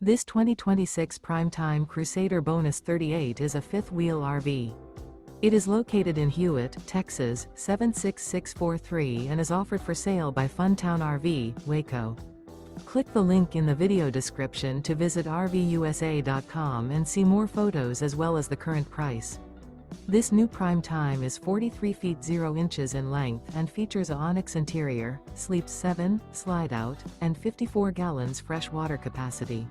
This 2026 Prime Time Crusader BONUS38 is a fifth-wheel RV. It is located in Hewitt, Texas, 76643 and is offered for sale by Funtown RV, Waco. Click the link in the video description to visit RVUSA.com and see more photos as well as the current price. This new Prime Time is 43 feet 0 inches in length and features a ONYX interior, sleeps 7, slide-out, and 54 gallons fresh water capacity.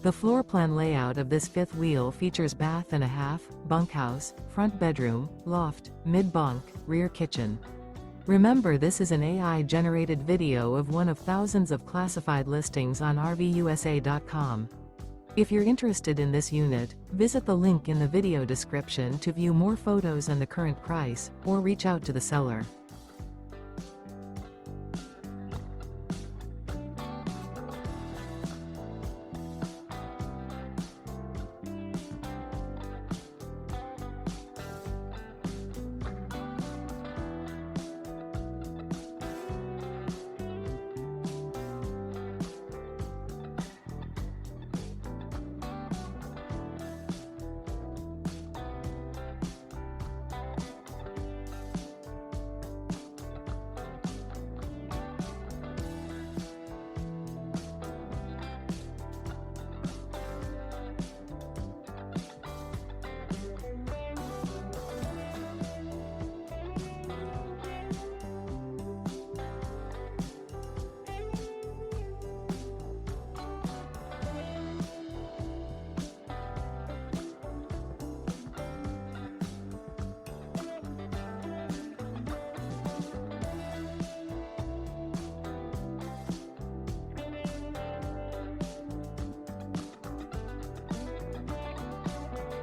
The floor plan layout of this fifth wheel features bath and a half, bunkhouse, front bedroom, loft, mid-bunk, rear kitchen. Remember, this is an AI-generated video of one of thousands of classified listings on RVUSA.com. If you're interested in this unit, visit the link in the video description to view more photos and the current price, or reach out to the seller.